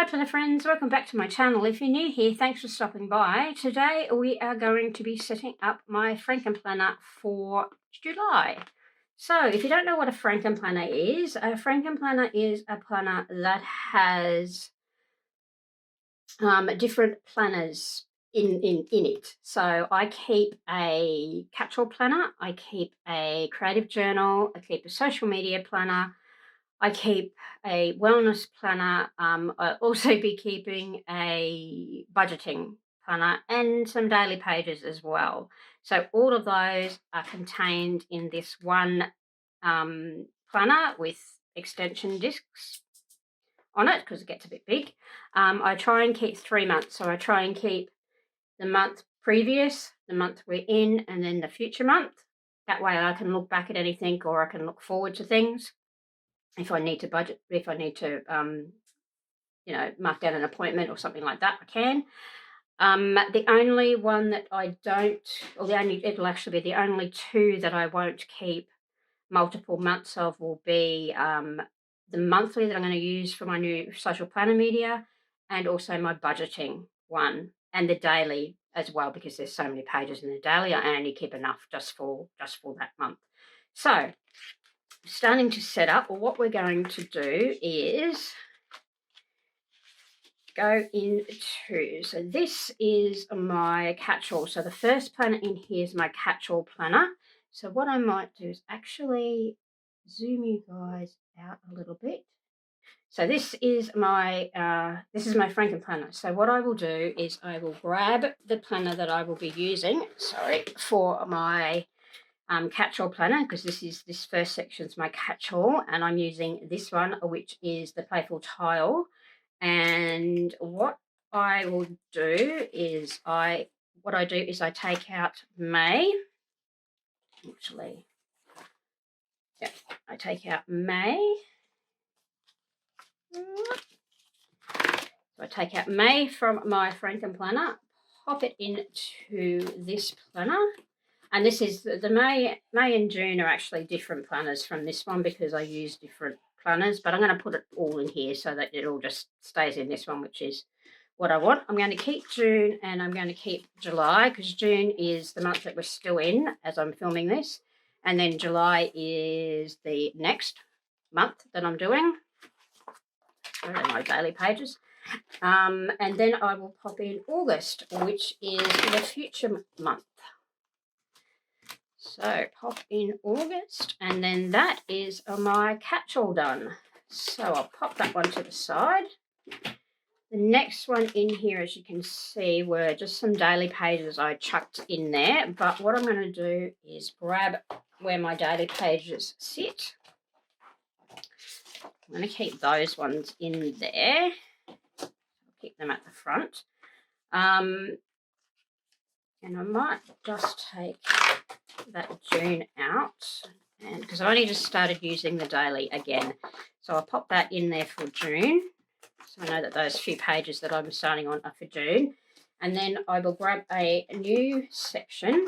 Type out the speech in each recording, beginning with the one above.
Hi planner friends, welcome back to my channel. If you're new here, thanks for stopping by. Today we are going to be setting up my Frankenplanner for July. So if you don't know what a Frankenplanner is a planner that has different planners in it. So I keep a catch-all planner, I keep a creative journal, I keep a social media planner, I keep a wellness planner. I'll also be keeping a budgeting planner and some daily pages as well. So all of those are contained in this one planner with extension discs on it because it gets a bit big. I try and keep 3 months. So I try and keep the month previous, the month we're in, and then the future month. That way I can look back at anything or I can look forward to things. If I need to budget, if I need to, mark down an appointment or something like that, I can. The only one that I don't, or it'll actually be the only two that I won't keep multiple months of will be the monthly that I'm going to use for my new social planner media, and also my budgeting one, and the daily as well, because there's so many pages in the daily. I only keep enough just for that month. So starting to set up, what we're going to do is go into, so this is my catch-all. So the first planner in here is my catch-all planner. So what I might do is actually zoom you guys out a little bit. So this is my Frankenplanner. So what I will do is I will grab the planner that I will be using, for my catch-all planner, because this first section is my catch-all, and I'm using this one, which is the Playful Tile. And what I will do is I take out May. Actually, yeah, I take out May. So I take out May from my Frankenplanner, pop it into this planner. And this is the May and June are actually different planners from this one because I use different planners, but I'm going to put it all in here so that it all just stays in this one, which is what I want. I'm going to keep June and I'm going to keep July, because June is the month that we're still in as I'm filming this, and then July is the next month that I'm doing. Those are my daily pages. And then I will pop in August, which is the future month. So pop in August, and then that is my catch-all done. So I'll pop that one to the side. The next one in here, as you can see, were just some daily pages I chucked in there. But what I'm going to do is grab where my daily pages sit. I'm going to keep those ones in there. I'll keep them at the front. And I might just take that June out, and because I only just started using the daily again, so I'll pop that in there for June, so I know that those few pages that I'm starting on are for June. And then I will grab a new section,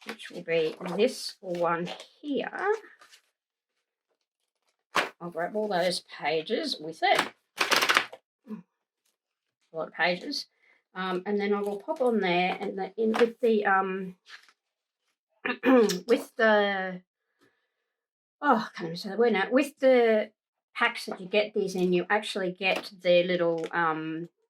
which will be this one here. I'll grab all those pages with it, a lot of pages, and then I will pop on there, and with the with the can't even say the word now. With the packs that you get these in, you actually get the little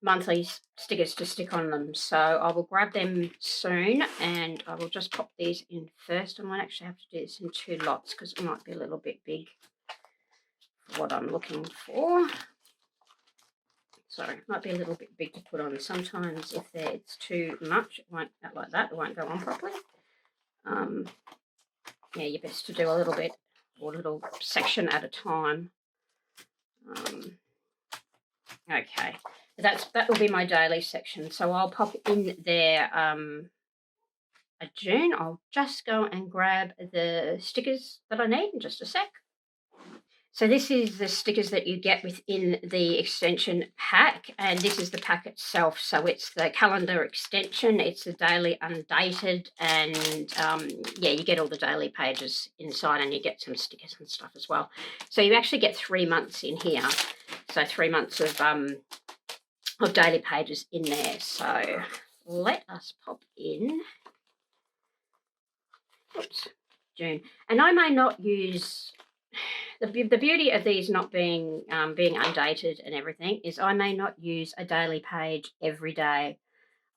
monthly stickers to stick on them. So I will grab them soon, and I will just pop these in first. I might actually have to do this in 2 lots because it might be a little bit big for what I'm looking for. Sorry, it might be a little bit big to put on. Sometimes if it's too much, it won't like that. It won't go on properly. Yeah, you're best to do a little bit or a little section at a time. Okay, that will be my daily section. So I'll pop in there a June. I'll just go and grab the stickers that I need in just a sec. So this is the stickers that you get within the extension pack, and this is the pack itself. So it's the calendar extension, it's the daily undated, and yeah, you get all the daily pages inside, and you get some stickers and stuff as well. So you actually get 3 months in here. So 3 months of daily pages in there. So let us pop in, oops, June. And I may not use, the beauty of these not being being undated and everything is I may not use a daily page every day.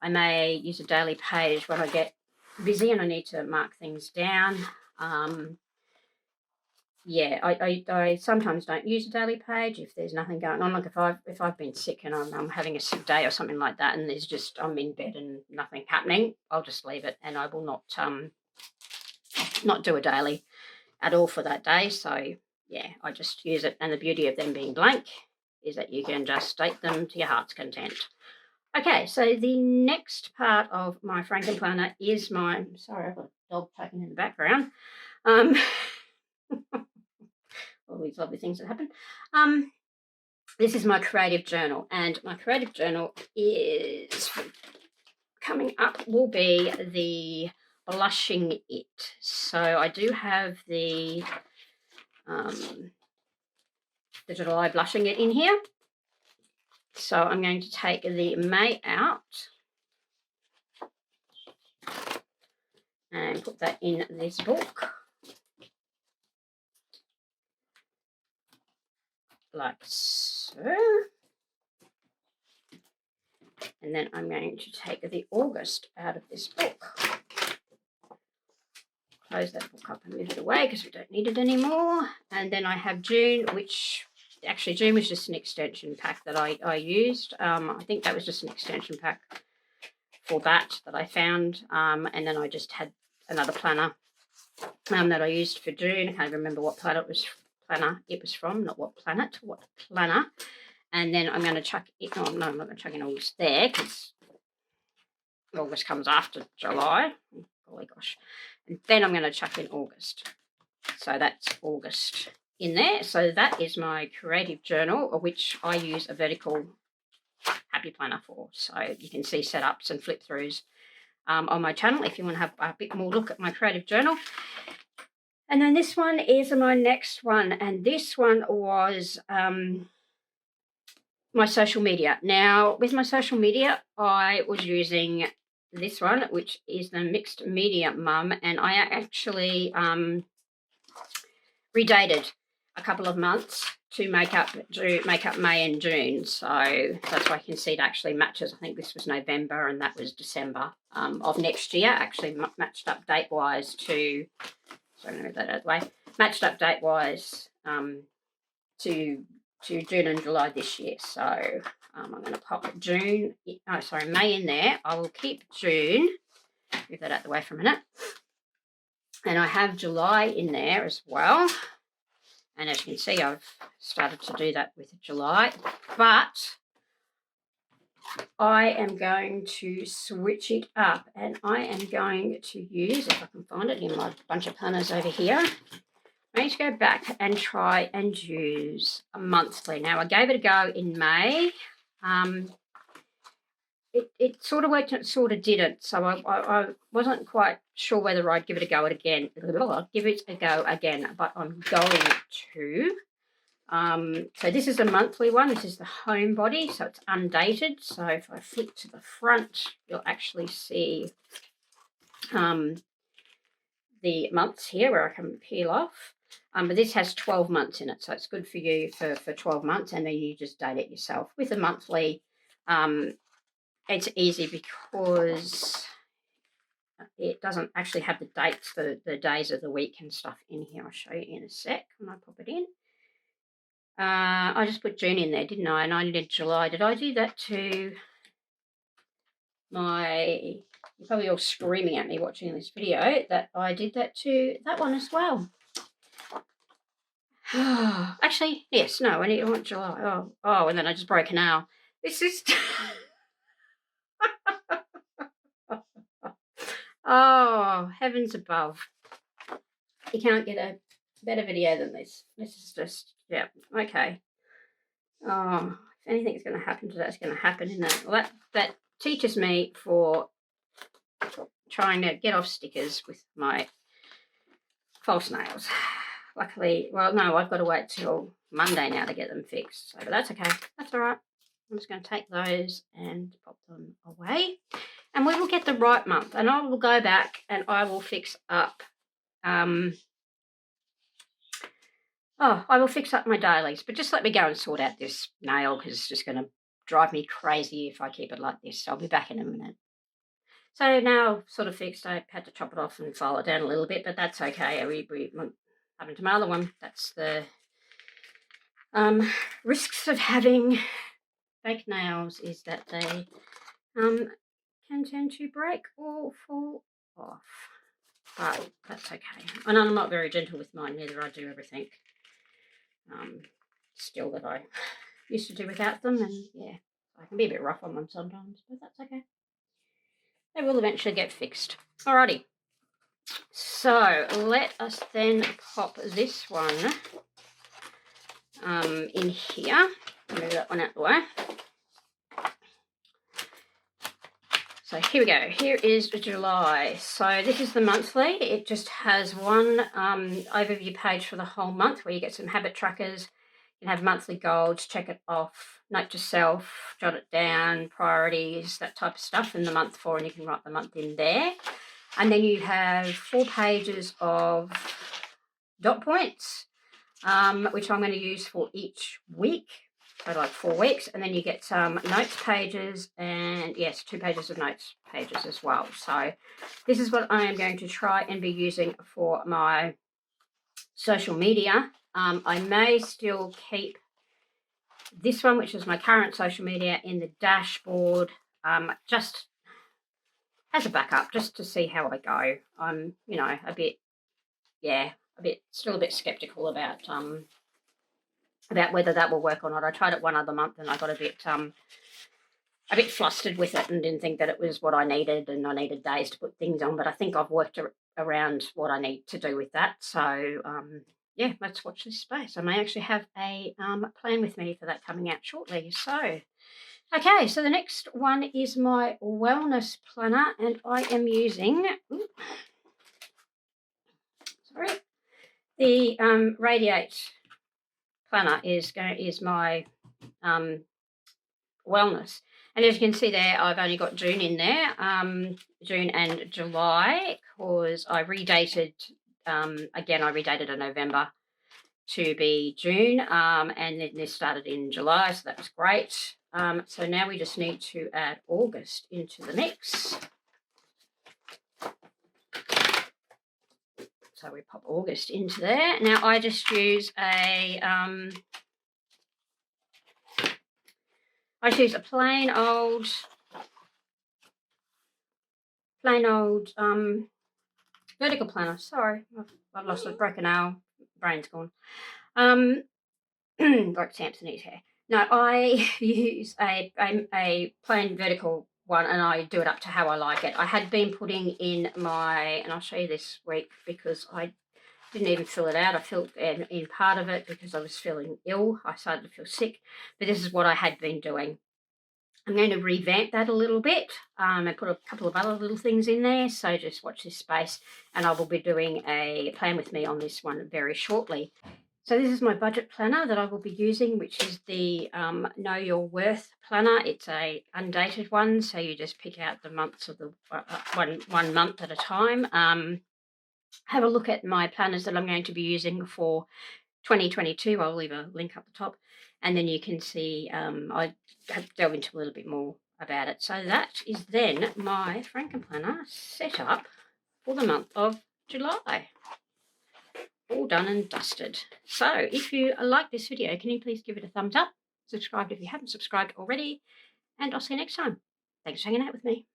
I may use a daily page when I get busy and I need to mark things down. Yeah, I sometimes don't use a daily page if there's nothing going on. Like if I've been sick and I'm having a sick day or something like that, and there's just, I'm in bed and nothing happening, I'll just leave it, and I will not do a daily at all for that day. So yeah, I just use it, and the beauty of them being blank is that you can just date them to your heart's content. Okay, so the next part of my Frankenplanner is my, sorry, I've got a dog talking in the background. All these lovely things that happen. This is my creative journal, and my creative journal is coming up will be the Blushing It. So I do have the July Blushing It in here. So I'm going to take the May out and put that in this book, like so. And then I'm going to take the August out of this book. Close that book up and move it away because we don't need it anymore. And then I have June, which actually June was just an extension pack that I used. I think that was just an extension pack for that I found. And then I just had another planner that I used for June. I can't remember what planner it was from, not what planet, what planner. And then I'm going to chuck it, oh no, I'm not going to chuck in August there because August comes after July. Oh gosh. And then I'm going to chuck in August. So that's August in there. So that is my creative journal, which I use a vertical happy planner for. So you can see setups and flip throughs on my channel if you want to have a bit more look at my creative journal. And then this one is my next one, and this one was my social media. Now, with my social media, I was using this one, which is the Mixed Media Mum, and I actually redated a couple of months to make up May and June. So that's why you can see it actually matches. I think this was November and that was December of next year. Actually matched up date-wise to, sorry, move that out of the way. Matched up date-wise to June and July this year. So I'm going to pop May in there. I will keep June. Move that out of the way for a minute. And I have July in there as well. And as you can see, I've started to do that with July. But I am going to switch it up, and I am going to use, if I can find it in my bunch of planners over here, I'm going to go back and try and use a monthly. Now, I gave it a go in May. It sort of worked and it sort of didn't. So I wasn't quite sure whether I'd give it a go again. I'll give it a go again, but I'm going to. So this is a monthly one. This is the home body, so it's undated. So if I flip to the front, you'll actually see the months here where I can peel off. But this has 12 months in it, so it's good for you for 12 months, and then you just date it yourself. With a monthly, it's easy because it doesn't actually have the dates, the days of the week and stuff in here. I'll show you in a sec when I pop it in. I just put June in there, didn't I? And I did July. Did I do that to my... You're probably all screaming at me watching this video that I did that to that one as well. Actually, yes, no, I want July. Oh, and then I just broke a nail. This is... Oh, heavens above. You can't get a better video than this. This is just Yeah, okay. Oh, if anything's going to happen today, it's going to happen in that. Well, that teaches me for trying to get off stickers with my false nails. Luckily, well, no, I've got to wait till Monday now to get them fixed. So, but that's okay. That's all right. I'm just going to take those and pop them away. And we will get the right month. And I will go back and I will fix up I will fix up my dailies, but just let me go and sort out this nail because it's just going to drive me crazy if I keep it like this. So I'll be back in a minute. So now sort of fixed. I had to chop it off and file it down a little bit, but that's okay. We happened to my other one. That's the risks of having fake nails is that they can tend to break or fall off. But that's okay. And I'm not very gentle with mine neither. I do everything still that I used to do without them, and yeah, I can be a bit rough on them sometimes, but that's okay. They will eventually get fixed. Alrighty. So let us then pop this one in here. Move that one out the way. So here we go. Here is July. So this is the monthly. It just has one overview page for the whole month where you get some habit trackers. You can have monthly goals, check it off, note to self, jot it down, priorities, that type of stuff in the month for, and you can write the month in there. And then you have 4 pages of dot points, which I'm going to use for each week. So like 4 weeks, and then you get some notes pages and yes, 2 pages of notes pages as well. So this is what I am going to try and be using for my social media. I may still keep this one, which is my current social media, in the dashboard, just as a backup, just to see how I go. I'm, still a bit skeptical about whether that will work or not. I tried it one other month and I got a bit flustered with it and didn't think that it was what I needed, and I needed days to put things on, but I think I've worked around what I need to do with that. So yeah, let's watch this space. I may actually have a plan with me for that coming out shortly. So okay, so the next one is my wellness planner, and I am using the Radiate planner is my wellness. And as you can see there, I've only got June in there, June and July, because I redated, again, I redated a November to be June, and then this started in July, so that was great. So now we just need to add August into the mix. So we pop August into there. Now I just use a plain old vertical planner. Sorry, I've lost a broken nail. Brain's gone. Like Samson's hair. No, I use a plain vertical one, and I do it up to how I like it. I had been putting in and I'll show you this week because I didn't even fill it out. I filled in part of it because I was feeling ill. I started to feel sick, but this is what I had been doing. I'm going to revamp that a little bit. I put a couple of other little things in there, so just watch this space, and I will be doing a plan with me on this one very shortly. So this is my budget planner that I will be using, which is the Know Your Worth planner. It's a undated one, so you just pick out the months of the one month at a time. Have a look at my planners that I'm going to be using for 2022. I'll leave a link up the top, and then you can see I delve into a little bit more about it. So that is then my Frankenplanner set up for the month of July. All done and dusted. So if you like this video, can you please give it a thumbs up, subscribe if you haven't subscribed already, and I'll see you next time. Thanks for hanging out with me.